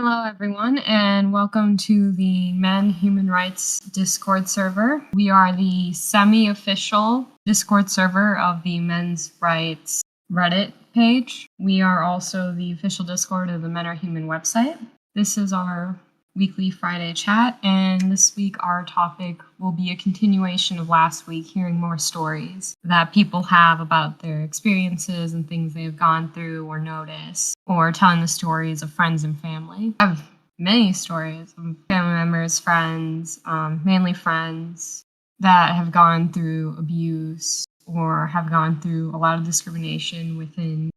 Hello, everyone, and welcome to the Men Human Rights Discord server. We are the semi official Discord server of the Men's Rights Reddit page. We are also the official Discord of the Men Are Human website. This is our weekly Friday chat, and this week our topic will be a continuation of last week, hearing more stories that people have about their experiences and things they have gone through or noticed, or telling the stories of friends and family. I have many stories of family members, friends, mainly friends, that have gone through abuse or have gone through a lot of discrimination within,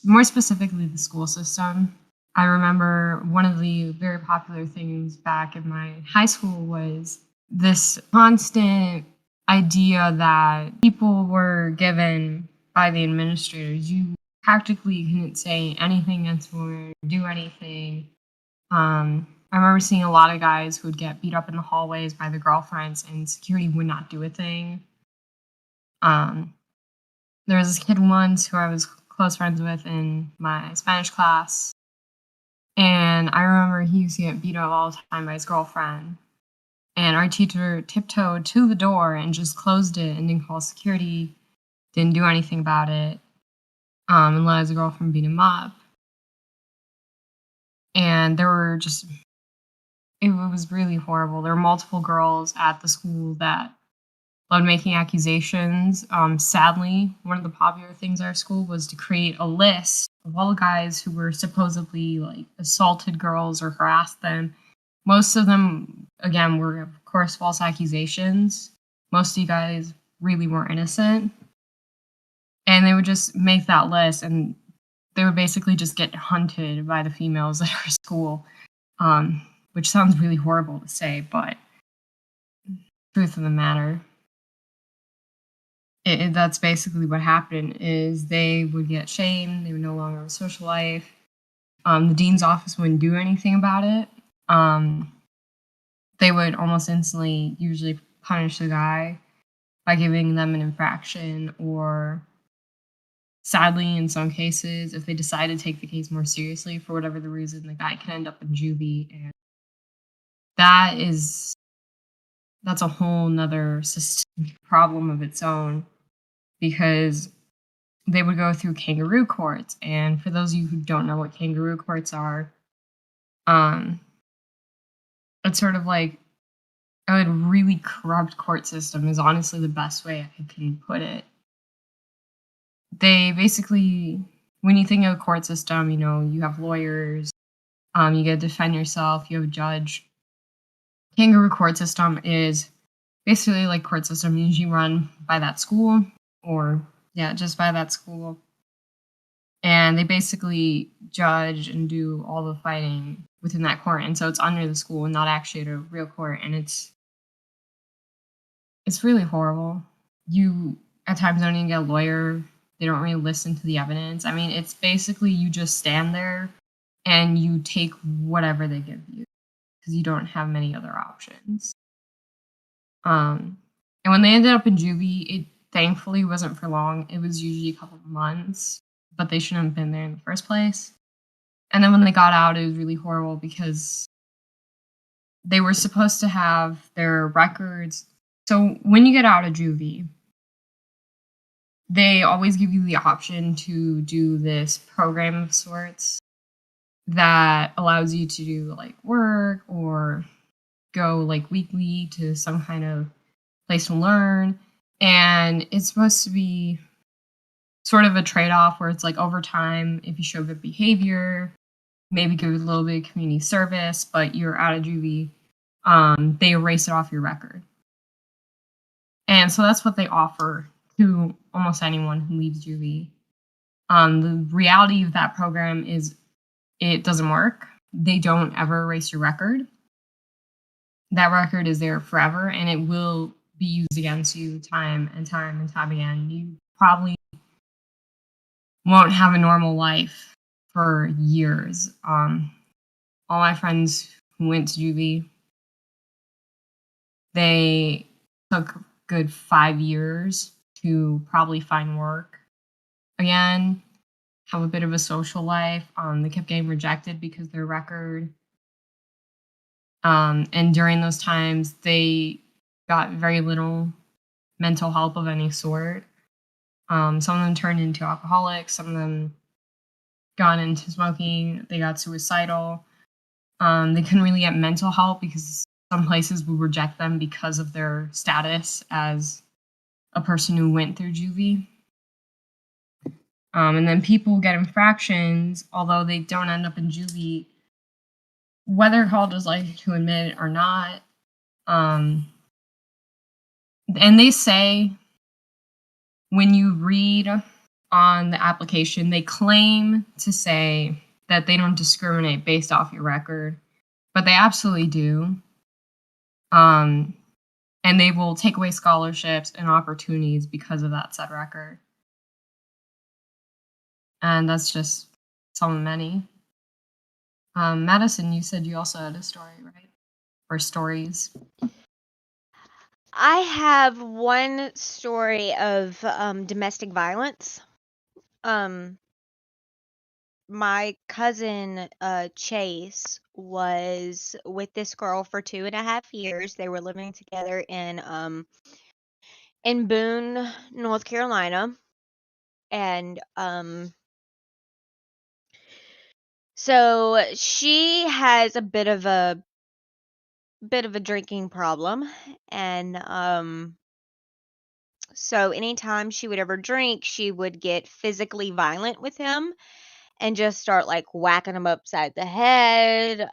more specifically, the school system. I remember one of the very popular things back in my high school was this constant idea that people were given by the administrators. You practically couldn't say anything against women, do anything. I remember seeing a lot of guys who would get beat up in the hallways by their girlfriends, and security would not do a thing. There was this kid once who I was close friends with in my Spanish class. And I remember he used to get beat up all the time by his girlfriend. And our teacher tiptoed to the door and just closed it and didn't call security, didn't do anything about it, and let his girlfriend beat him up. And it was really horrible. There were multiple girls at the school that loved making accusations. Sadly, one of the popular things at our school was to create a list of all the guys who were supposedly assaulted girls or harassed them. Most of them, again, were of course false accusations. Most of you guys really were innocent. And they would just make that list, and they would basically just get hunted by the females at our school, which sounds really horrible to say, but truth of the matter, that's basically what happened. Is they would get shamed, they would no longer have a social life. The dean's office wouldn't do anything about it. They would almost instantly usually punish the guy by giving them an infraction, or sadly, in some cases, if they decide to take the case more seriously for whatever the reason, the guy can end up in juvie, and that's a whole nother systemic problem of its own, because they would go through kangaroo courts. And for those of you who don't know what kangaroo courts are, it's sort of like a really corrupt court system is honestly the best way I can put it. They basically, when you think of a court system, you have lawyers, you get to defend yourself, you have a judge. Kangaroo court system is basically like court system usually run by that school, or just by that school. And they basically judge and do all the fighting within that court. And so it's under the school and not actually at a real court. And it's really horrible. You at times don't even get a lawyer. They don't really listen to the evidence. I mean, it's basically you just stand there and you take whatever they give you, because you don't have many other options. And when they ended up in juvie, it thankfully wasn't for long. It was usually a couple of months, but they shouldn't have been there in the first place. And then when they got out, it was really horrible, because they were supposed to have their records. So when you get out of juvie, they always give you the option to do this program of sorts that allows you to do work or go weekly to some kind of place to learn. And it's supposed to be sort of a trade-off where it's over time, if you show good behavior, maybe give a little bit of community service, but you're out of juvie, they erase it off your record. And so that's what they offer to almost anyone who leaves juvie. The reality of that program is it doesn't work. They don't ever erase your record. That record is there forever, and it will be used against you time and time and time again. You probably won't have a normal life for years. All my friends who went to juvie, they took good 5 years to probably find work again, have a bit of a social life. They kept getting rejected because their record And during those times, they got very little mental help of any sort. Some of them turned into alcoholics. Some of them got into smoking. They got suicidal. They couldn't really get mental help because some places would reject them because of their status as a person who went through juvie. And then people get infractions, although they don't end up in juvie, whether colleges like to admit it or not. And they say when you read on the application, they claim to say that they don't discriminate based off your record, but they absolutely do. And they will take away scholarships and opportunities because of that said record. And that's just some of many. Madison, you said you also had a story, right? Or stories? I have one story of domestic violence. My cousin Chase was with this girl for 2.5 years. They were living together in Boone, North Carolina, and so she has a bit of a drinking problem, and so anytime she would ever drink, she would get physically violent with him and just start like whacking him upside the head,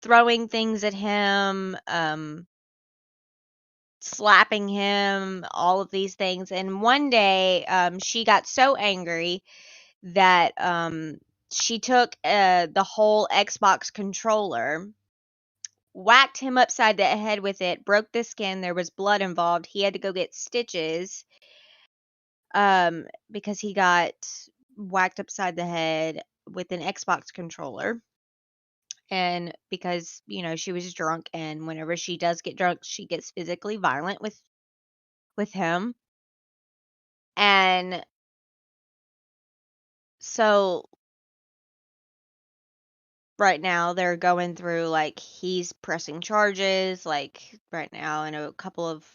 throwing things at him, slapping him, all of these things. And one day, she got so angry that she took the whole Xbox controller, whacked him upside the head with it, broke the skin. There was blood involved. He had to go get stitches because he got whacked upside the head with an Xbox controller. And because, she was drunk, and whenever she does get drunk, she gets physically violent with him. And so right now they're going through, like, he's pressing charges. Like, right now in a couple of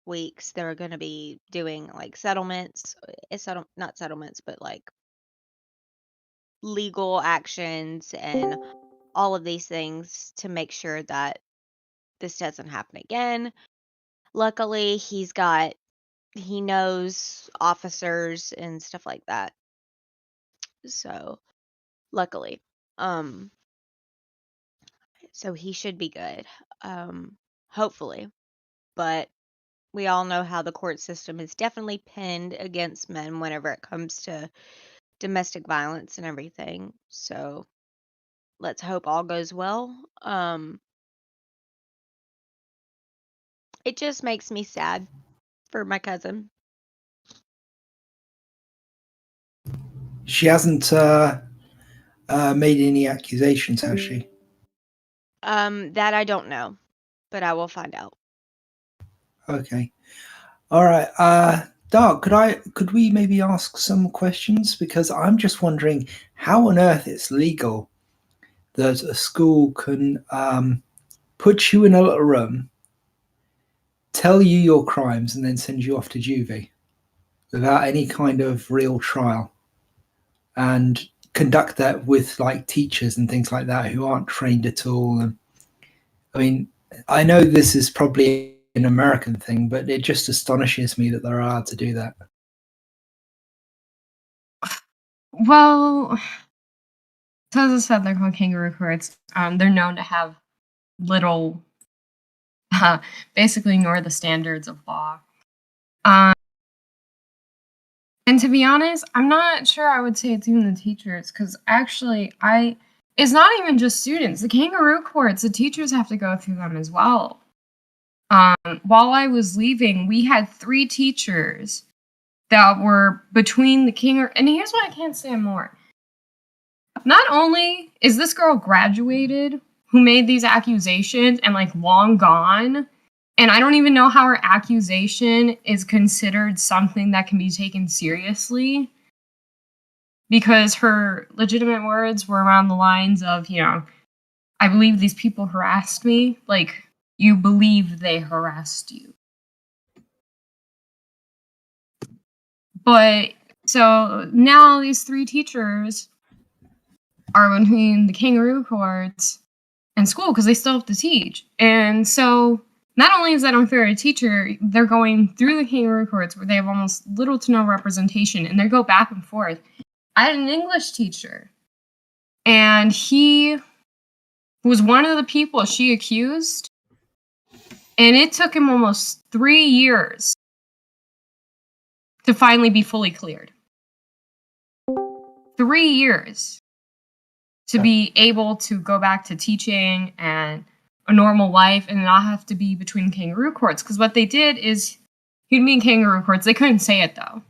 weeks they're going to be doing like settlements, not settlements, but like legal actions and all of these things to make sure that this doesn't happen again. Luckily, he knows officers and stuff like that. So, luckily. So he should be good. Hopefully. But we all know how the court system is definitely pinned against men whenever it comes to domestic violence and everything. So, let's hope all goes well. It just makes me sad for my cousin. She hasn't made any accusations, has she? That I don't know, but I will find out. Okay. All right. Doug, could we maybe ask some questions? Because I'm just wondering how on earth it's legal that a school can put you in a little room, tell you your crimes, and then send you off to juvie without any kind of real trial, and conduct that with like teachers and things like that who aren't trained at all. And I mean, I know this is probably an American thing, but it just astonishes me that they're allowed to do that. Well, so as I said, they're called kangaroo courts. They're known to have little, basically ignore the standards of law. And to be honest, I'm not sure I would say it's even the teachers, because actually, it's not even just students. The kangaroo courts, the teachers have to go through them as well. While I was leaving, we had 3 teachers that were between the kangaroo. And here's what I can't say more. Not only is this girl graduated who made these accusations and like long gone, and I don't even know how her accusation is considered something that can be taken seriously, because her legitimate words were around the lines of, I believe these people harassed me. Like, you believe they harassed you. But so now these 3 teachers are between the kangaroo courts and school because they still have to teach. And so not only is that unfair to a teacher, they're going through the kangaroo courts where they have almost little to no representation, and they go back and forth. I had an English teacher, and he was one of the people she accused, and it took him almost 3 years to finally be fully cleared. 3 years to be able to go back to teaching and a normal life and not have to be between kangaroo courts. Because what they did is he'd be in kangaroo courts. They couldn't say it though.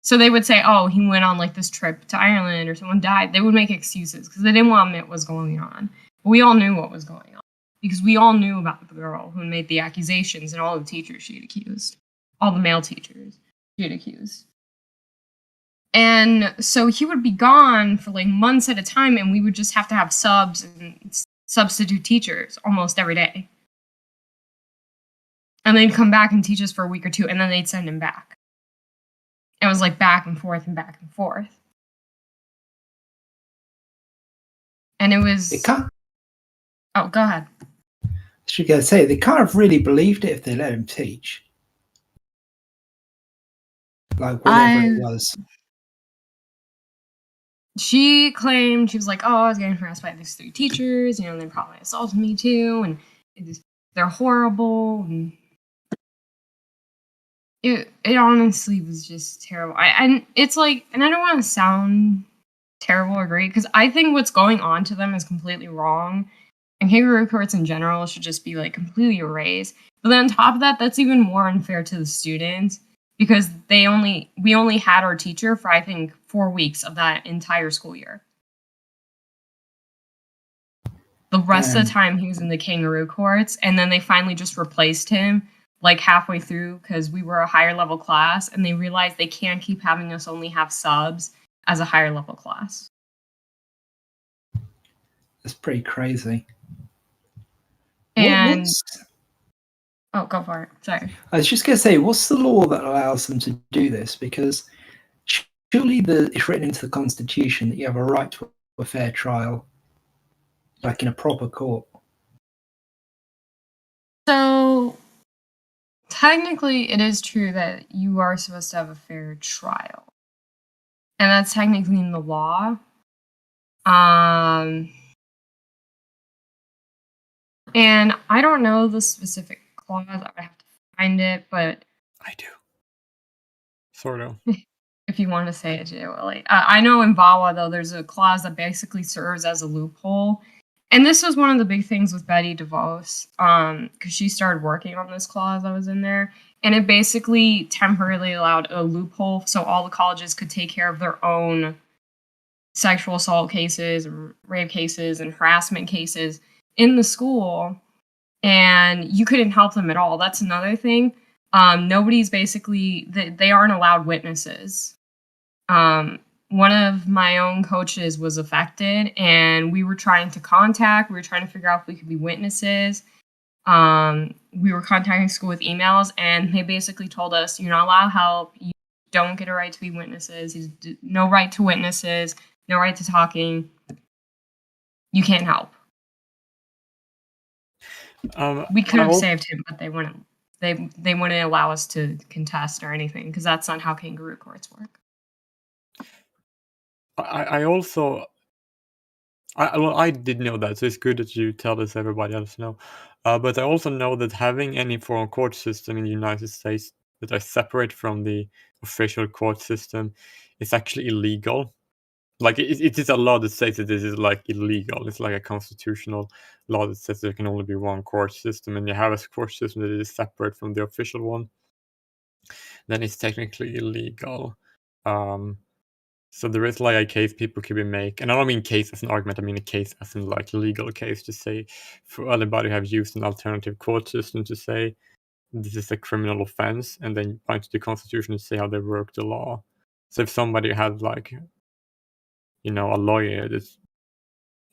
So they would say, oh, he went on like this trip to Ireland or someone died. They would make excuses because they didn't want to admit what was going on. But we all knew what was going on because we all knew about the girl who made the accusations and all the teachers she had accused. All the male teachers she had accused. And so he would be gone for like months at a time, and we would just have to have subs and substitute teachers almost every day. And they'd come back and teach us for a week or two, and then they'd send him back. It was like back and forth and back and forth. And it was... Oh, go ahead. I was going to say, they kind of really believed it if they let him teach. Like, whatever it was. She claimed, she was like, oh, I was getting harassed by these 3 teachers, you know, they probably assaulted me too, and they're horrible, and it honestly was just terrible. It's like, and I don't want to sound terrible or great, because I think what's going on to them is completely wrong, and kangaroo courts in general should just be like completely erased. But then on top of that, that's even more unfair to the students, because we only had our teacher for, I think, 4 weeks of that entire school year. The rest of the time he was in the kangaroo courts, and then they finally just replaced him like halfway through because we were a higher level class, and they realized they can't keep having us only have subs as a higher level class. That's pretty crazy. And oh, go for it. Sorry. I was just going to say, what's the law that allows them to do this? Because surely it's written into the Constitution that you have a right to a fair trial, like in a proper court. So, technically, it is true that you are supposed to have a fair trial. And that's technically in the law. And I don't know the specific clause. I would have to find it, but I do. Sort of. If you want to say it, Jay Willie. I know in VAWA, though, there's a clause that basically serves as a loophole. And this was one of the big things with Betty DeVos, because she started working on this clause that was in there. And it basically temporarily allowed a loophole so all the colleges could take care of their own sexual assault cases, and rape cases, and harassment cases in the school, and you couldn't help them at all. That's another thing. Nobody's basically, they aren't allowed witnesses. One of my own coaches was affected, and we were trying to figure out if we could be witnesses. We were contacting school with emails, and they basically told us, you're not allowed help, you don't get a right to be witnesses, no right to witnesses, no right to talking, you can't help. We could have saved him, but they wouldn't. They wouldn't allow us to contest or anything because that's not how kangaroo courts work. I did know that, so it's good that you tell this everybody else know. But I also know that having any form of court system in the United States that are separate from the official court system is actually illegal. Like it is a law that says that this is like illegal. It's like a constitutional law that says there can only be one court system, and you have a court system that is separate from the official one, then it's technically illegal. So there is like a case people could be make, and I don't mean case as an argument, I mean a case as in like legal case to say for anybody who have used an alternative court system to say this is a criminal offense, and then point to the Constitution to say how they work the law. So if somebody had like, a lawyer that's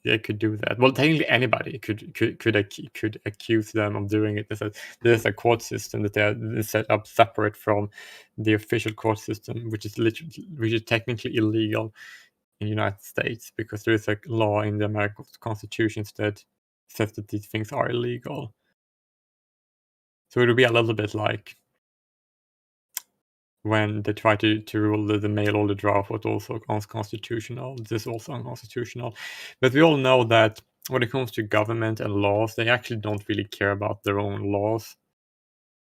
they could do that. Well, technically anybody could accuse them of doing it. There's a court system that they're set up separate from the official court system, which is technically illegal in the United States, because there is a law in the American Constitution that says that these things are illegal. So it would be a little bit like when they try to rule the mail-order draft was also unconstitutional. This is also unconstitutional. But we all know that when it comes to government and laws, they actually don't really care about their own laws,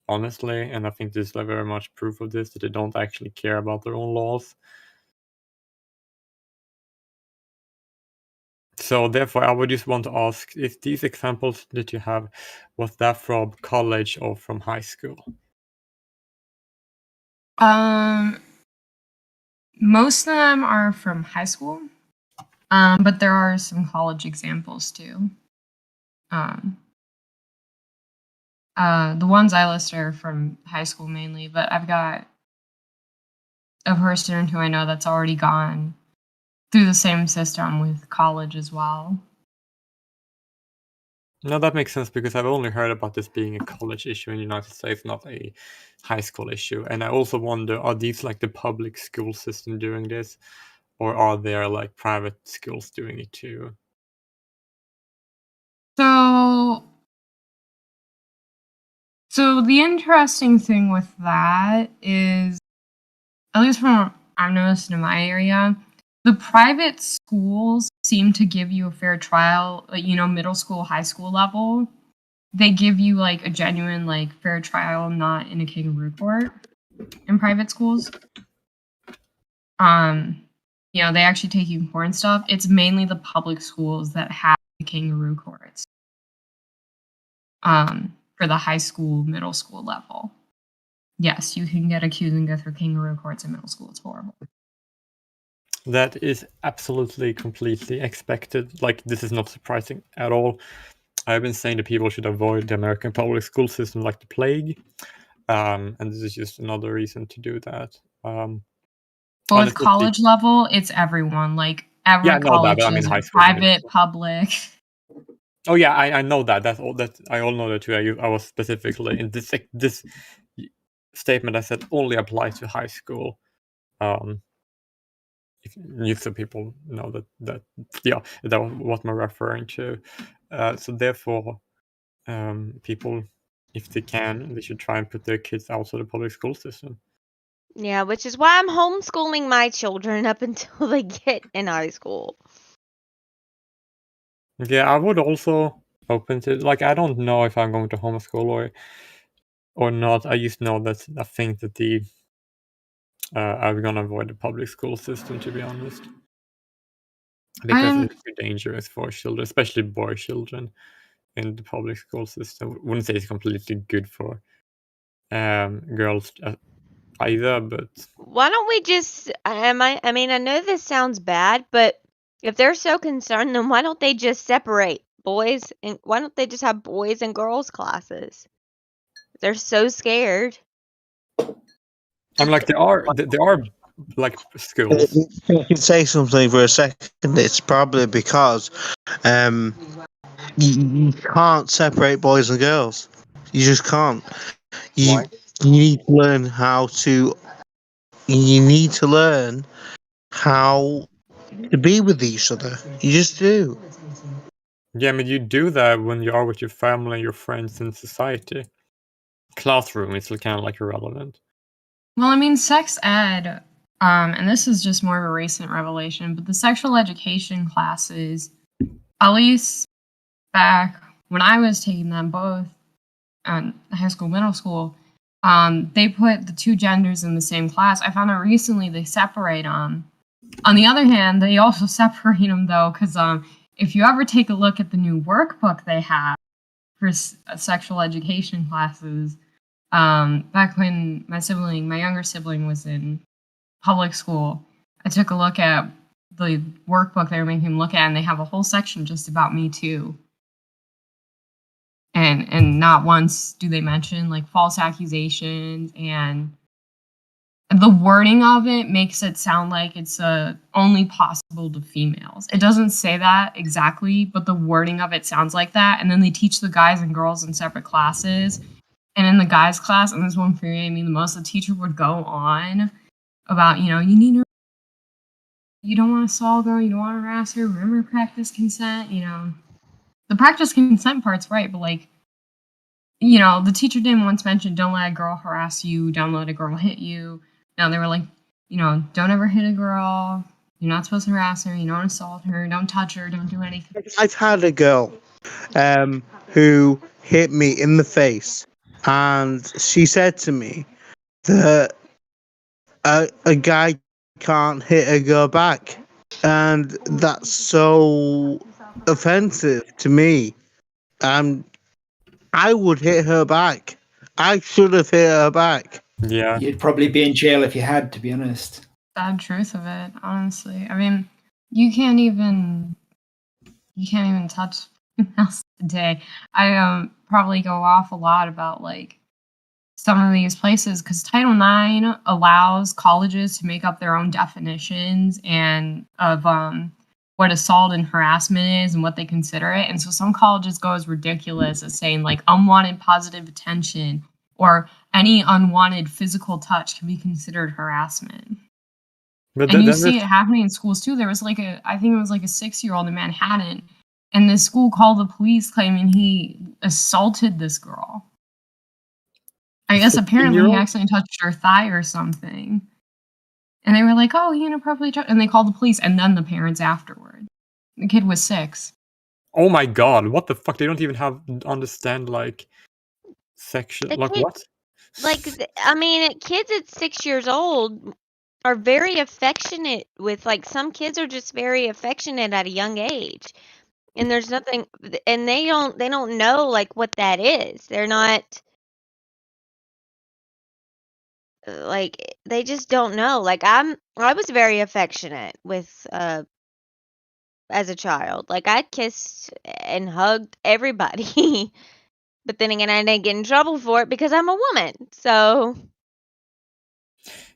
honestly. And I think there's very much proof of this, that they don't actually care about their own laws. So therefore, I would just want to ask, if these examples that you have, was that from college or from high school? Most of them are from high school, but there are some college examples too. The ones I list are from high school mainly, but I've got a person who I know that's already gone through the same system with college as well. No, that makes sense, because I've only heard about this being a college issue in the United States, not a high school issue. And I also wonder, are these like the public school system doing this, or are there like private schools doing it too? So the interesting thing with that is, at least from what I've noticed in my area, the private schools seem to give you a fair trial, middle school, high school level. They give you like a genuine like fair trial, not in a kangaroo court in private schools. They actually take you in court and stuff. It's mainly the public schools that have the kangaroo courts. For the high school, middle school level. Yes, you can get accused and go through kangaroo courts in middle school. It's horrible. That is absolutely, completely expected. Like, this is not surprising at all. I've been saying that people should avoid the American public school system like the plague. And this is just another reason to do that. But with college level, it's everyone. Like, every college is high school, private, public. Oh yeah, I know that. That's all. That I all know that too. I was specifically in this statement. I said only applies to high school. If so people know that was what I'm referring to. So therefore, people, if they can, they should try and put their kids outside the public school system. Yeah, which is why I'm homeschooling my children up until they get in high school. Yeah, I would also open to, like, I don't know if I'm going to homeschool or not. I just know that I think that I'm gonna avoid the public school system, to be honest, because it's too dangerous for children, especially boy children, in the public school system. I wouldn't say it's completely good for girls either, but why don't we just? I mean, I know this sounds bad, but if they're so concerned, then why don't they just separate boys, and why don't they just have boys and girls classes? They're so scared. I'm like, there are like schools. If I can say something for a second, it's probably because you can't separate boys and girls. You just can't. You need to learn how to. You need to learn how to be with each other. You just do. Yeah, I mean, you do that when you are with your family, your friends, in society. Classroom is kind of like irrelevant. Well, I mean, sex ed, and this is just more of a recent revelation, but the sexual education classes, at least back when I was taking them both in high school, middle school, they put the two genders in the same class. I found out recently they separate them. On the other hand, they also separate them, though, because if you ever take a look at the new workbook they have for sexual education classes, back when my younger sibling was in public school, I took a look at the workbook they were making him look at, and they have a whole section just about Me Too. And not once do they mention like false accusations and the wording of it makes it sound like it's only possible to females. It doesn't say that exactly, but the wording of it sounds like that. And then they teach the guys and girls in separate classes. And in the guys' class, and this one infuriated me the most, the teacher would go on about, you don't want to assault a girl, you don't want to harass her, remember practice consent, The practice consent part's right, but the teacher didn't once mention don't let a girl harass you, don't let a girl hit you. No, they were like, don't ever hit a girl, you're not supposed to harass her, you don't assault her, don't touch her, don't do anything. I've had a girl who hit me in the face, and she said to me that a guy can't hit a girl back, and that's so offensive to me. I would hit her back. I should have hit her back. Yeah. You'd probably be in jail if you had, to be honest. Sad truth of it, honestly. I mean, you can't even touch else today. I probably go off a lot about some of these places because Title IX allows colleges to make up their own definitions and of what assault and harassment is and what they consider it. And so some colleges go as ridiculous as saying unwanted positive attention or any unwanted physical touch can be considered harassment. But and you see it happening in schools too. There was I think it was a 6-year-old in Manhattan, and the school called the police claiming he assaulted this girl. I guess apparently he accidentally touched her thigh or something. And they were like, oh, he inappropriately touched, and they called the police and then the parents afterward. The kid was 6. Oh my god, what the fuck? They don't even understand sexual, what? I mean, kids at 6 years old are very affectionate with some kids are just very affectionate at a young age. And there's nothing, and they don't know what that is. They're not they just don't know. I was very affectionate with as a child. I'd kissed and hugged everybody. But then again, I didn't get in trouble for it because I'm a woman. So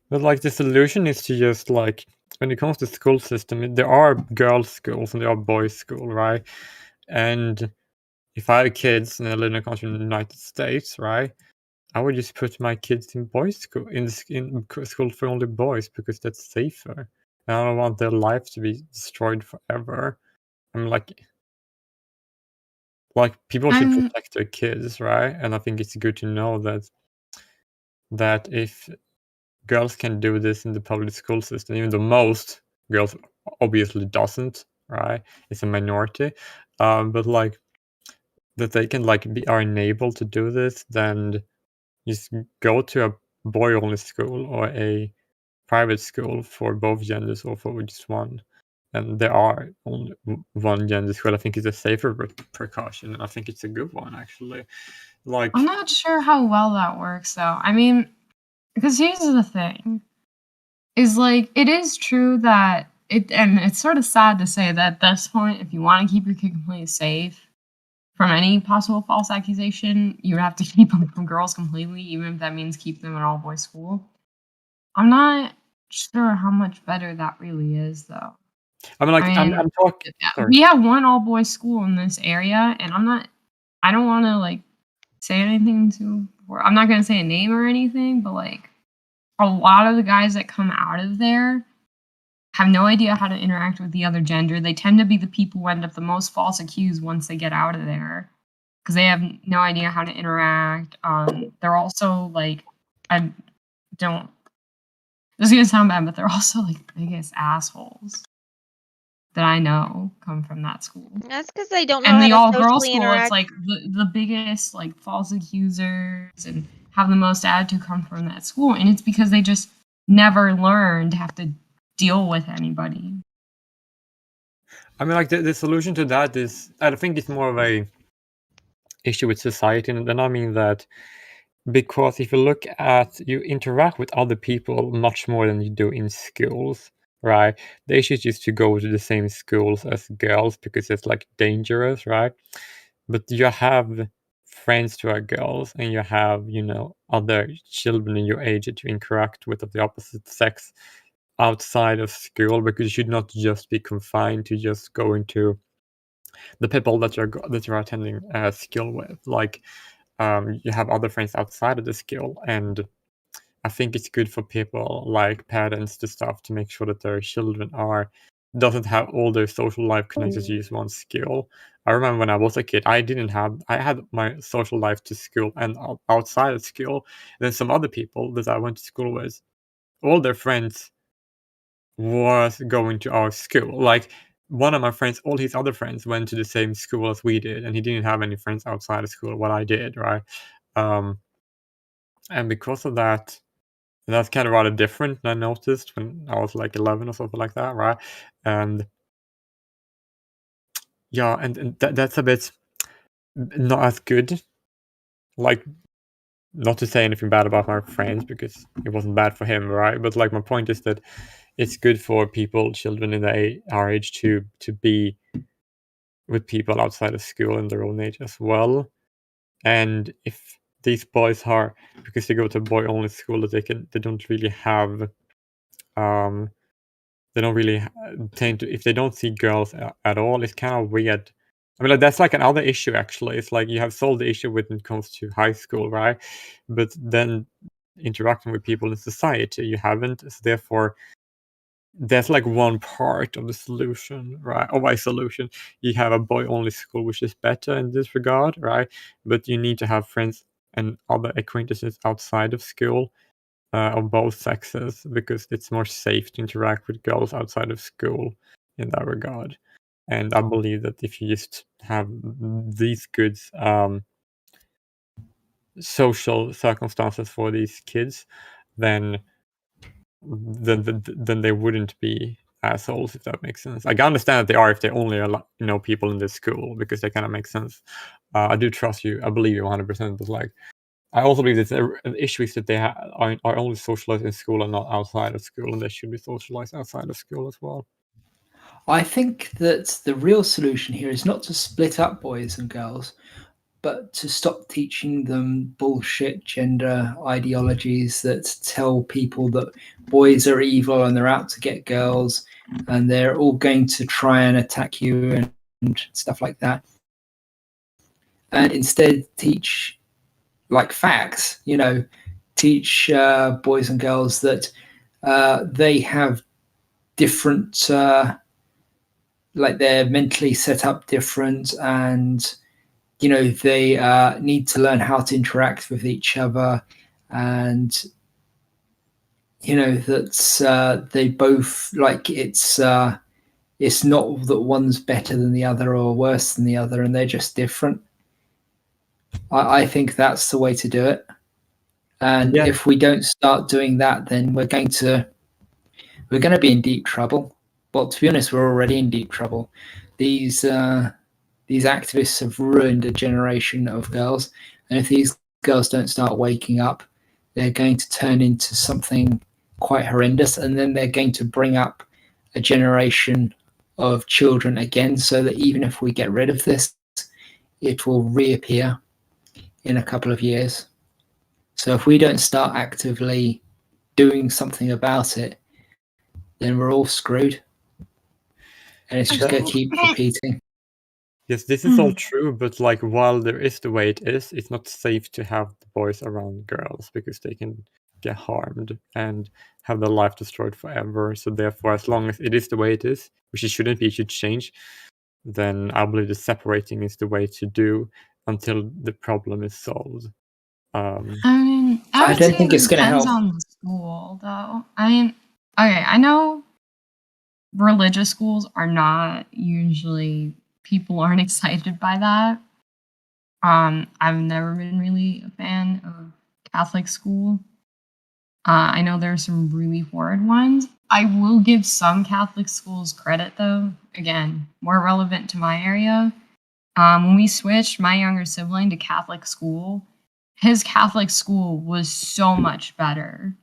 But the solution is to just when it comes to school system, there are girls' schools and there are boys' school, right? And if I had kids and I live in a country in the United States, right, I would just put my kids in boys' school, in school for only boys because that's safer. And I don't want their life to be destroyed forever. I'm people should protect their kids, right? And I think it's good to know that if girls can do this in the public school system, even though most girls obviously doesn't, right? It's a minority, but that they can are enabled to do this, then just go to a boy-only school or a private school for both genders or for just one. And there are only one gender school. I think it's a safer precaution, and I think it's a good one actually. I'm not sure how well that works though. I mean, because here's the thing. Is it is true that and it's sort of sad to say that at this point, if you want to keep your kid completely safe from any possible false accusation, you would have to keep them from girls completely, even if that means keep them in all-boys school. I'm not sure how much better that really is, though. I mean, I'm talking. We have one all-boys school in this area, and I don't want to say anything I'm not going to say a name or anything, but a lot of the guys that come out of there have no idea how to interact with the other gender. They tend to be the people who end up the most false accused once they get out of there because they have no idea how to interact. They're also this is going to sound bad, but they're also the biggest assholes that I know come from that school. That's because they don't know and how the all-girls socially school, interact. It's the biggest false accusers and have the most attitude come from that school, and it's because they just never learned to have to deal with anybody. I mean, the solution to that is, I think it's more of a issue with society, and then I mean that because if you look at, you interact with other people much more than you do in schools, right? The issue is just to go to the same schools as girls because it's dangerous, right? But you have friends who are girls and you have, other children in your age that you interact with of the opposite sex outside of school, because you should not just be confined to just going to the people that you're attending school with. Like, you have other friends outside of the school, and I think it's good for people like parents to stuff to make sure that their children doesn't have all their social life connected to just one skill. I remember when I was a kid, I had my social life to school and outside of school. And then some other people that I went to school with, all their friends was going to our school. Like, one of my friends, all his other friends went to the same school as we did, and he didn't have any friends outside of school, what I did, right? And because of that, that's kind of rather different than I noticed when I was like 11 or something like that, right? And yeah, and that's a bit not as good. Like, not to say anything bad about my friends, because it wasn't bad for him, right? But like, my point is that it's good for children in our age to be with people outside of school in their own age as well. And if these boys are, because they go to boy only school, that they don't really have they don't really tend to, if they don't see girls at all, it's kind of weird. I mean, like, that's like another issue, actually. It's like you have solved the issue when it comes to high school, right? But then interacting with people in society, you haven't. So therefore, that's like one part of the solution, right? Or my solution. You have a boy-only school, which is better in this regard, right? But you need to have friends and other acquaintances outside of school. Of both sexes, because it's more safe to interact with girls outside of school in that regard. And I believe that if you just have these good social circumstances for these kids, then they wouldn't be assholes, if that makes sense. I can understand that they are if they only are people in this school, because that kind of makes sense. I do trust you. I believe you 100%. But like, I also believe that an issue is that they are only socialized in school and not outside of school, and they should be socialized outside of school as well. I think that the real solution here is not to split up boys and girls, but to stop teaching them bullshit gender ideologies that tell people that boys are evil and they're out to get girls and they're all going to try and attack you and stuff like that. And instead teach like facts, teach boys and girls that they have different, like they're mentally set up different, and they need to learn how to interact with each other, and that they both, like, it's not that one's better than the other or worse than the other, and they're just different. I think that's the way to do it. And if we don't start doing that, then we're going to be in deep trouble. Well, to be honest, we're already in deep trouble. These activists have ruined a generation of girls, and if these girls don't start waking up, they're going to turn into something quite horrendous, and then they're going to bring up a generation of children again, so that even if we get rid of this, it will reappear in a couple of years. So if we don't start actively doing something about it, then we're all screwed. And it's just going to keep repeating. Yes, this is all true, but like, while there is the way it is, it's not safe to have the boys around girls, because they can get harmed and have their life destroyed forever. So therefore, as long as it is the way it is, which it shouldn't be, it should change, then I believe the separating is the way to do until the problem is solved. I mean, I don't think it's going to help. Depends on the school, though. I mean, okay, I know religious schools are not usually, people aren't excited by that. I've never been really a fan of Catholic school. I know there's some really horrid ones. I will give some Catholic schools credit, though. Again, more relevant to my area. When we switched my younger sibling to Catholic school, his Catholic school was so much better.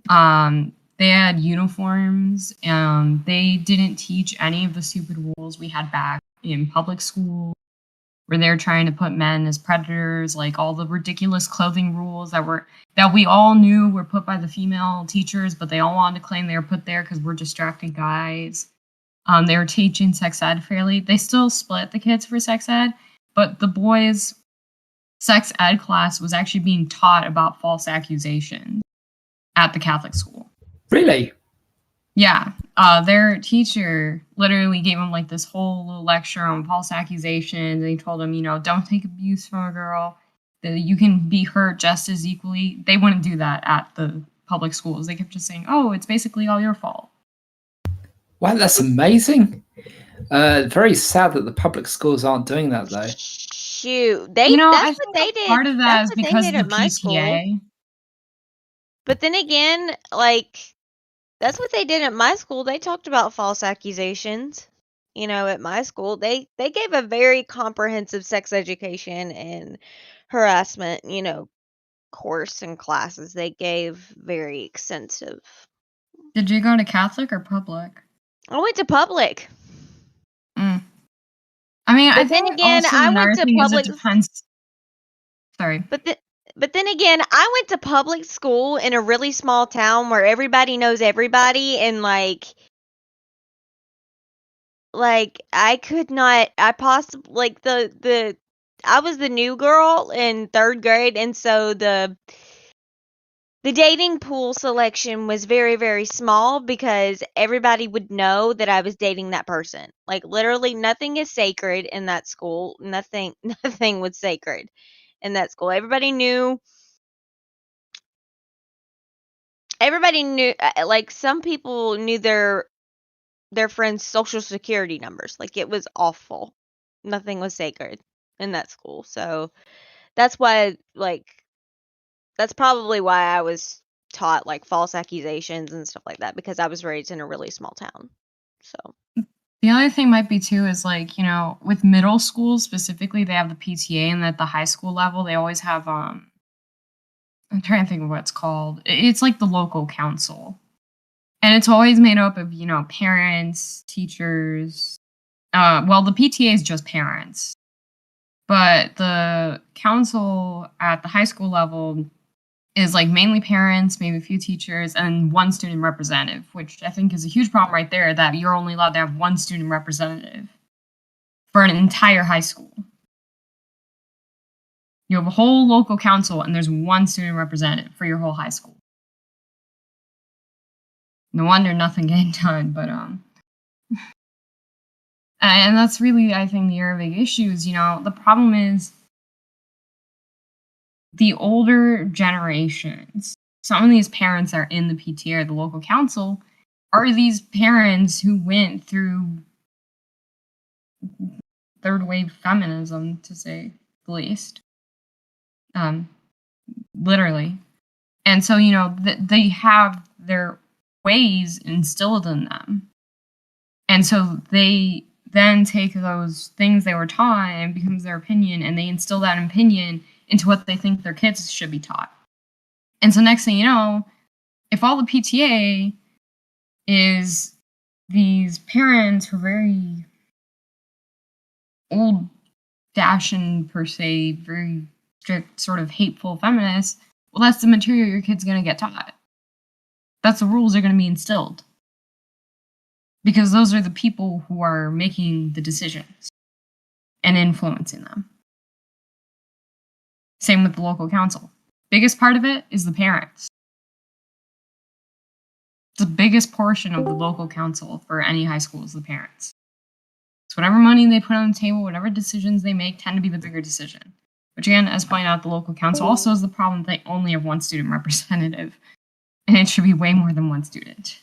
They had uniforms, and they didn't teach any of the stupid rules we had back in public school. where they're trying to put men as predators, like all the ridiculous clothing rules that we all knew were put by the female teachers, but they all wanted to claim they were put there because we're distracting guys. They were teaching sex ed fairly. They still split the kids for sex ed, but the boys' sex ed class was actually being taught about false accusations at the Catholic school. Really? Yeah. Their teacher literally gave them like this whole little lecture on false accusations. And he told them, don't take abuse from a girl. That you can be hurt just as equally. They wouldn't do that at the public schools. They kept just saying, oh, it's basically all your fault. Wow, that's amazing. Very sad that the public schools aren't doing that, though. Shoot, I that's what think they did. part of that That's is what they because did of at the my school. PTA. But then again, like, that's what they did at my school. They talked about false accusations. At my school, they gave a very comprehensive sex education and harassment, course and classes. They gave very extensive. Did you go to Catholic or public? I went to public. I mean, But I then think again, also I another went to thing is it public. depends. Sorry. But then again, I went to public school in a really small town where everybody knows everybody, and like I could not. I possibly like I was the new girl in 3rd grade, and so the dating pool selection was very, very small because everybody would know that I was dating that person. Like, literally nothing is sacred in that school. Nothing was sacred in that school. Everybody knew, like, some people knew their friends' social security numbers. Like, it was awful. Nothing was sacred in that school. So that's why, like, that's probably why I was taught like false accusations and stuff like that, because I was raised in a really small town. So the other thing might be too is like, with middle schools specifically, they have the PTA, and at the high school level, they always have I'm trying to think of what it's called. It's like the local council. And it's always made up of, parents, teachers. Well, the PTA is just parents. But the council at the high school level is like mainly parents, maybe a few teachers, and one student representative, which I think is a huge problem right there, that you're only allowed to have one student representative for an entire high school. You have a whole local council, and there's one student representative for your whole high school. No wonder nothing getting done, but and that's really, I think, the other big issue is, the problem is the older generations. Some of these parents that are in the PTA or the local council are these parents who went through 3rd wave feminism, to say the least. Literally. And so, they have their ways instilled in them. And so they then take those things they were taught and it becomes their opinion, and they instill that opinion into what they think their kids should be taught. And so next thing you know, if all the PTA is these parents who are very old-fashioned, per se, very strict, sort of hateful feminists, well, that's the material your kid's going to get taught. That's the rules are going to be instilled. Because those are the people who are making the decisions and influencing them. Same with the local council. Biggest part of it is the parents. The biggest portion of the local council for any high school is the parents. So whatever money they put on the table, whatever decisions they make tend to be the bigger decision. Which again, as pointed out, the local council also has the problem that they only have one student representative. And it should be way more than one student.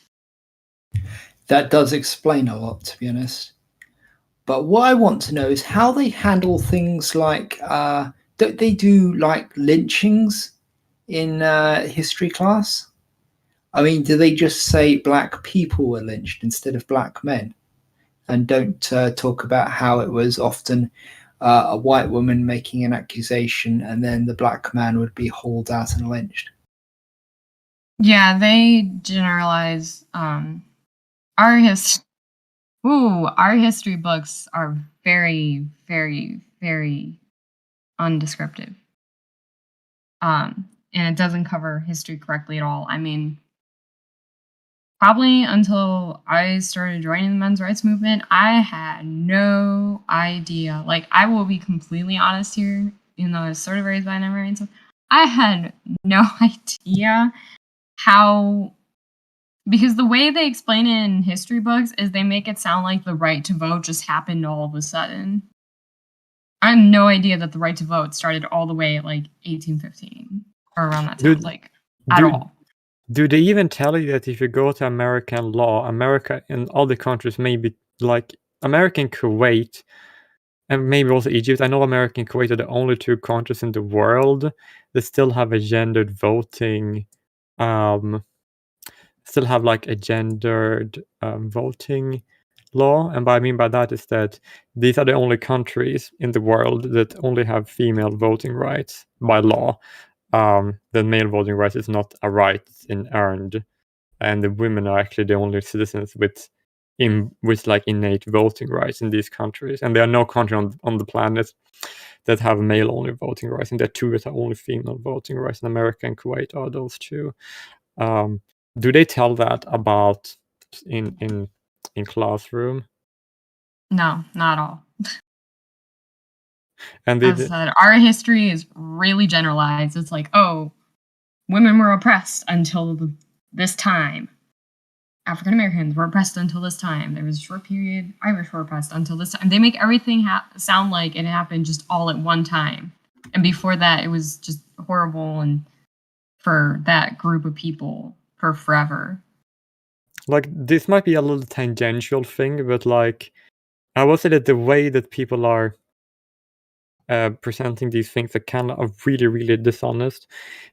That does explain a lot, to be honest. But what I want to know is how they handle things like, don't they do like lynchings in history class? I mean, do they just say black people were lynched instead of black men? And don't talk about how it was often a white woman making an accusation and then the black man would be hauled out and lynched? Yeah, they generalize. Our history books are very, very, very undescriptive. And it doesn't cover history correctly at all. I mean, probably until I started joining the men's rights movement, I had no idea. Like, I will be completely honest here, even though I was sort of raised by an American stuff. I had no idea how, because the way they explain it in history books is they make it sound like the right to vote just happened all of a sudden. I have no idea that the right to vote started all the way at like 1815 or around that time, at all. Do they even tell you that if you go to American law, America and other countries, maybe like American Kuwait and maybe also Egypt, I know America and Kuwait are the only two countries in the world that still have a gendered voting, still have like a gendered voting law. And what I mean by that is that these are the only countries in the world that only have female voting rights by law. The male voting rights is not a right, it's earned, and the women are actually the only citizens with like innate voting rights in these countries. And there are no country on the planet that have male only voting rights, and there are two that are only female voting rights. In America and Kuwait are those two. Do they tell that about in classroom? No, not at all. And as I said, our history is really generalized. It's like, oh, women were oppressed until this time. African Americans were oppressed until this time. There was a short period, Irish were oppressed until this time. They make everything sound like it happened just all at one time. And before that, it was just horrible and for that group of people for forever. Like, this might be a little tangential thing, but like, I will say that the way that people are presenting these things are kind of really, really dishonest,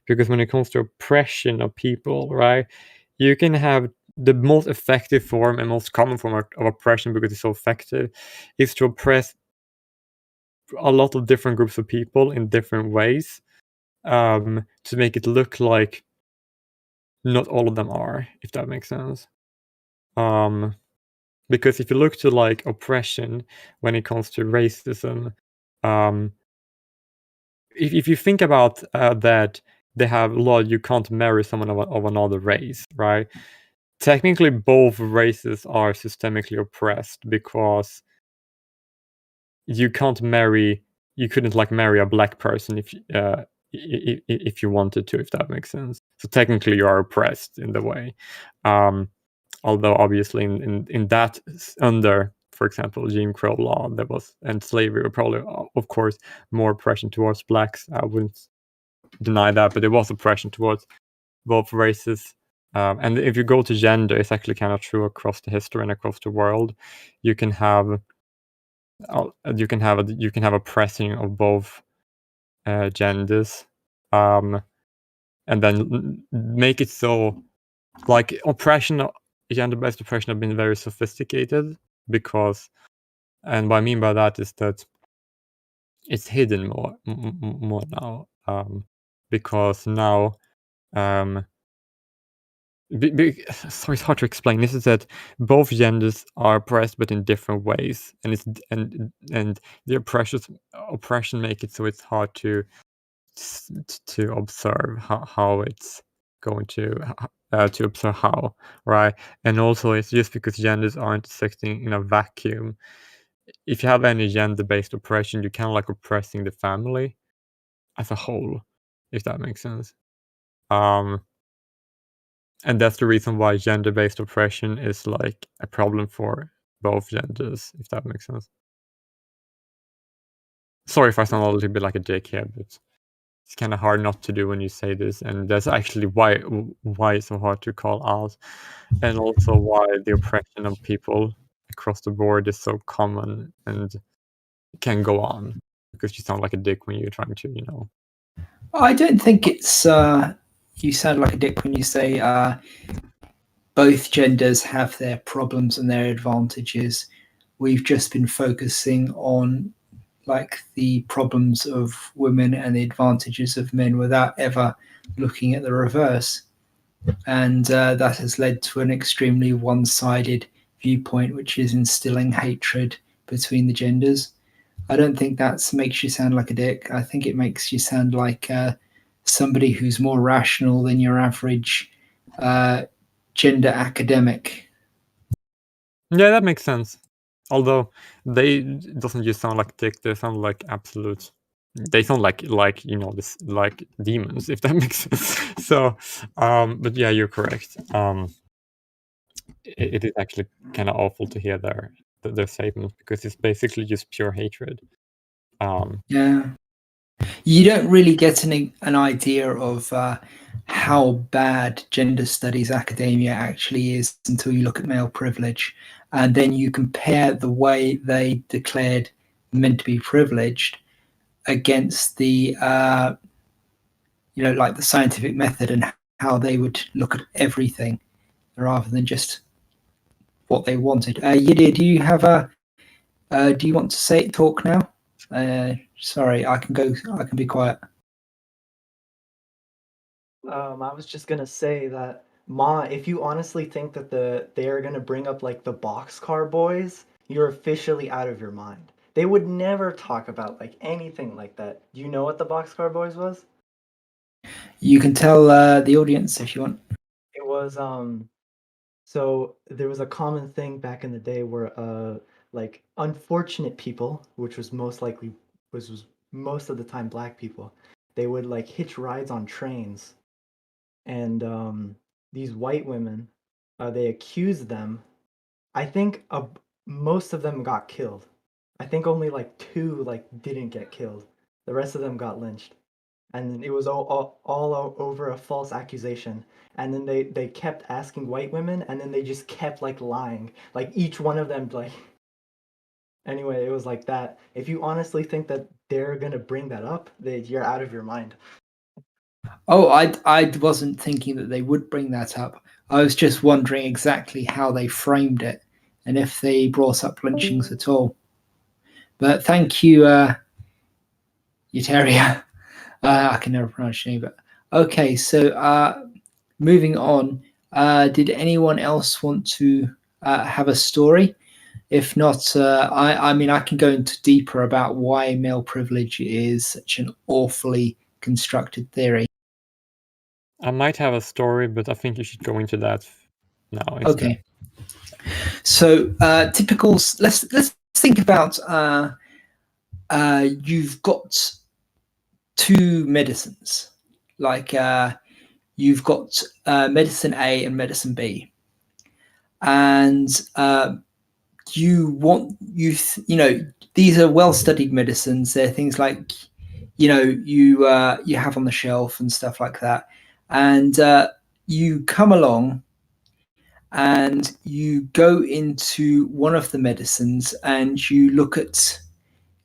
because when it comes to oppression of people, right, you can have the most effective form and most common form of oppression, because it's so effective, is to oppress a lot of different groups of people in different ways, to make it look like not all of them are, if that makes sense. Because if you look to like oppression when it comes to racism, if you think about that they have law, you can't marry someone of another race, right? Technically, both races are systemically oppressed, because you couldn't like marry a black person if you wanted to, if that makes sense. So technically, you are oppressed in the way. Although obviously in that, under, for example, Jim Crow law, there was, and slavery, were probably, of course, more oppression towards blacks. I wouldn't deny that, but there was oppression towards both races. And if you go to gender, it's actually kind of true across the history and across the world. You can have oppressing of both genders, and then make it so like oppression. Gender-based oppression have been very sophisticated, because, and what I mean by that is that it's hidden more now, because now, sorry, it's hard to explain. This is that both genders are oppressed, but in different ways, and the oppression make it so it's hard to observe how it's going to observe how, right? And also, it's just because genders aren't existing in a vacuum. If you have any gender-based oppression, you're kind of like oppressing the family as a whole, if that makes sense. And that's the reason why gender-based oppression is like a problem for both genders, if that makes sense. Sorry if I sound a little bit like a dick here, but it's kind of hard not to do when you say this, and that's actually why it's so hard to call out, and also why the oppression of people across the board is so common and can go on, because you sound like a dick when you're trying to, I don't think it's you sound like a dick when you say both genders have their problems and their advantages. We've just been focusing on like the problems of women and the advantages of men without ever looking at the reverse. And that has led to an extremely one-sided viewpoint, which is instilling hatred between the genders. I don't think that makes you sound like a dick. I think it makes you sound like somebody who's more rational than your average gender academic. Yeah, that makes sense. Although they doesn't just sound like dick, they sound like absolute. They sound like this like demons, if that makes sense. So, but yeah, you're correct. It is actually kind of awful to hear their statements because it's basically just pure hatred. Yeah, you don't really get an idea of how bad gender studies academia actually is until you look at male privilege, and then you compare the way they declared men to be privileged against the like the scientific method and how they would look at everything rather than just what they wanted. Yidi, do you have do you want to talk now? Sorry, I can be quiet. I was just gonna say that, if you honestly think that they are gonna bring up like the Boxcar Boys, you're officially out of your mind. They would never talk about like anything like that. Do you know what the Boxcar Boys was? You can tell the audience if you want. It was so there was a common thing back in the day where like unfortunate people, which was most most of the time black people, they would like hitch rides on trains, and these white women, they accused them. I think most of them got killed. I think only like 2 like didn't get killed. The rest of them got lynched, and it was all over a false accusation. And then they kept asking white women, and then they just kept like lying. Like each one of them like. Anyway, it was like that. If you honestly think that they're gonna bring that up, you're out of your mind. Oh, I wasn't thinking that they would bring that up. I was just wondering exactly how they framed it and if they brought up lynchings at all. But thank you, Euteria. I can never pronounce your name, but okay. So moving on, did anyone else want to have a story? If not, I mean, I can go into deeper about why male privilege is such an awfully constructed theory. I might have a story, but I think you should go into that now. Okay. So typical. Let's think about. You've got 2 medicines, like you've got medicine A and medicine B, and these are well-studied medicines. They're things like you have on the shelf and stuff like that, and you come along and you go into one of the medicines and you look at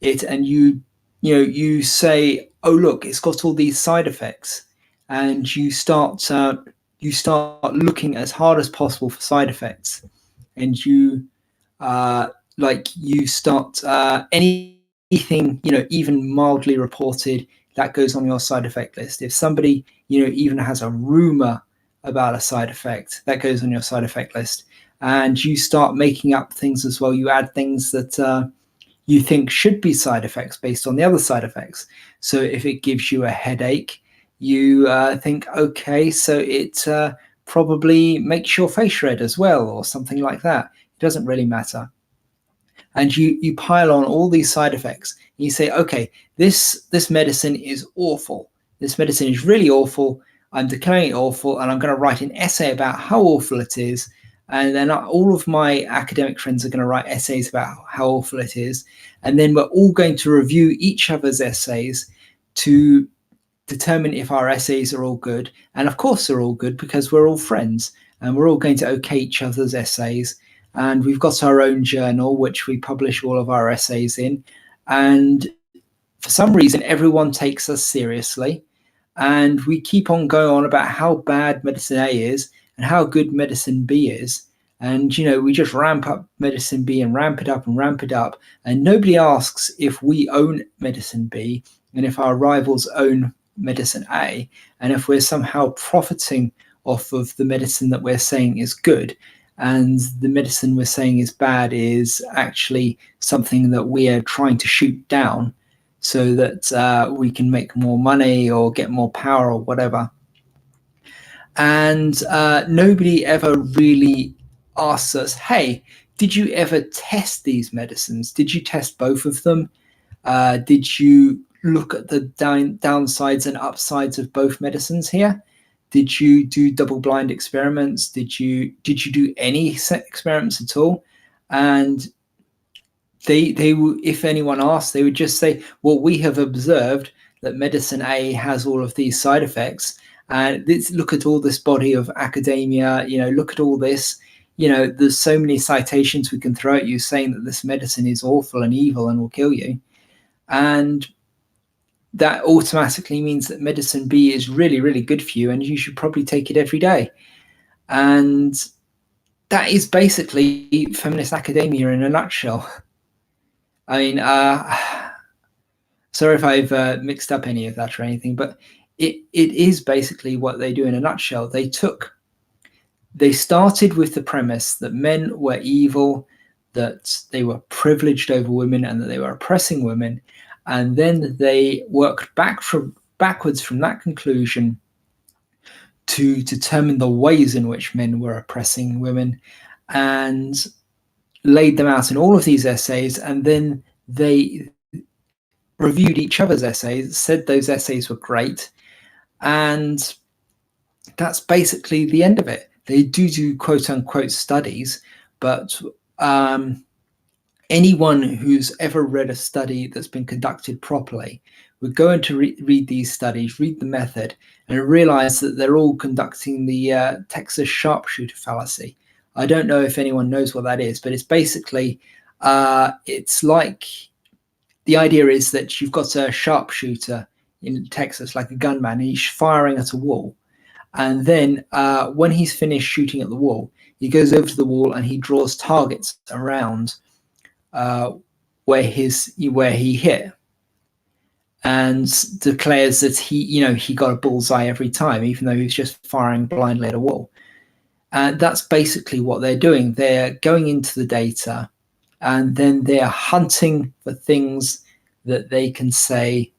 it and you say, oh look, it's got all these side effects, and you start looking as hard as possible for side effects, and you start anything even mildly reported that goes on your side effect list. If somebody even has a rumor about a side effect, that goes on your side effect list, and you start making up things as well. You add things that you think should be side effects based on the other side effects. So if it gives you a headache, you think, okay, so it probably makes your face red as well, or something like that. It doesn't really matter. And you pile on all these side effects. And you say, okay, this medicine is awful. This medicine is really awful. I'm declaring it awful, and I'm going to write an essay about how awful it is. And then all of my academic friends are going to write essays about how awful it is. And then we're all going to review each other's essays to determine if our essays are all good. And of course they're all good because we're all friends, and we're all going to okay each other's essays. And we've got our own journal, which we publish all of our essays in. And for some reason, everyone takes us seriously. And we keep on going on about how bad medicine A is and how good medicine B is. And, we just ramp up medicine B and ramp it up and ramp it up. And nobody asks if we own medicine B and if our rivals own medicine A, and if we're somehow profiting off of the medicine that we're saying is good. and the medicine we're saying is bad is actually something that we are trying to shoot down so that we can make more money or get more power or whatever. And nobody ever really asks us, hey, did you ever test these medicines? Did you test both of them? Did you look at the downsides and upsides of both medicines here? Did you do double-blind experiments? Did you do any experiments at all? And they if anyone asked, they would just say, well, we have observed that medicine A has all of these side effects. And look at all this body of academia, look at all this, there's so many citations we can throw at you saying that this medicine is awful and evil and will kill you. And that automatically means that medicine B is really, really good for you and you should probably take it every day. And that is basically feminist academia in a nutshell. I mean, sorry if I've mixed up any of that or anything, but it is basically what they do in a nutshell. They started with the premise that men were evil, that they were privileged over women and that they were oppressing women. And then they worked backwards from that conclusion to determine the ways in which men were oppressing women and laid them out in all of these essays. And then they reviewed each other's essays, said those essays were great. And that's basically the end of it. They do quote unquote studies, but anyone who's ever read a study that's been conducted properly would go in to read these studies, read the method, and realize that they're all conducting the Texas sharpshooter fallacy. I don't know if anyone knows what that is, but it's basically, it's like, the idea is that you've got a sharpshooter in Texas, like a gunman, and he's firing at a wall. And then when he's finished shooting at the wall, he goes over to the wall and he draws targets around where he hit, and declares that he got a bullseye every time, even though he was just firing blindly at a wall. And that's basically what they're doing. They're going into the data, and then they're hunting for things that they can say,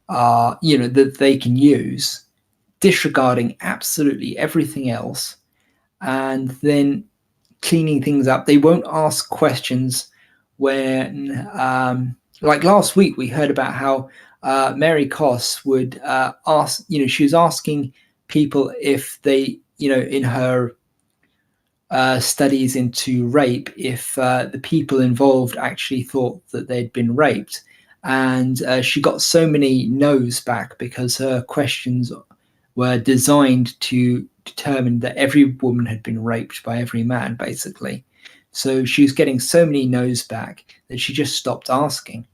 that they can use, disregarding absolutely everything else, and then cleaning things up. They won't ask questions when, like last week, we heard about how Mary Koss would ask, she was asking people if they, in her studies into rape, if the people involved actually thought that they'd been raped. And she got so many no's back because her questions were designed to determine that every woman had been raped by every man, basically. So she was getting so many no's back that she just stopped asking.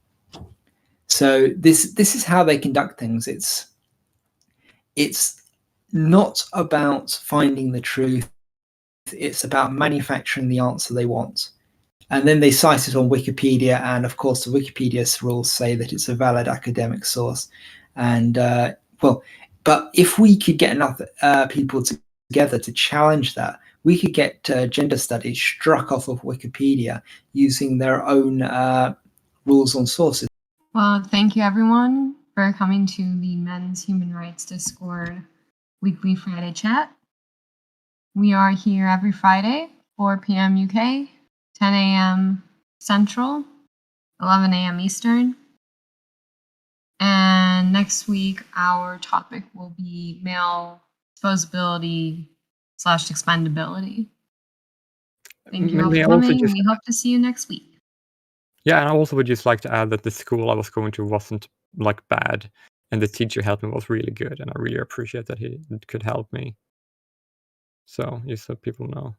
So this is how they conduct things. It's not about finding the truth. It's about manufacturing the answer they want. And then they cite it on Wikipedia, and of course the Wikipedia rules say that it's a valid academic source. And but if we could get enough people together to challenge that, we could get gender studies struck off of Wikipedia using their own rules on sources. Well, thank you everyone for coming to the Men's Human Rights Discord weekly Friday chat. We are here every Friday, 4 p.m. UK, 10 a.m. Central, 11 a.m. Eastern. And next week, our topic will be male disposability/expendability. Thank you all for coming. We hope to see you next week. Yeah, and I also would just like to add that the school I was going to wasn't bad, and the teacher helped me was really good, and I really appreciate that he could help me. So just so people know.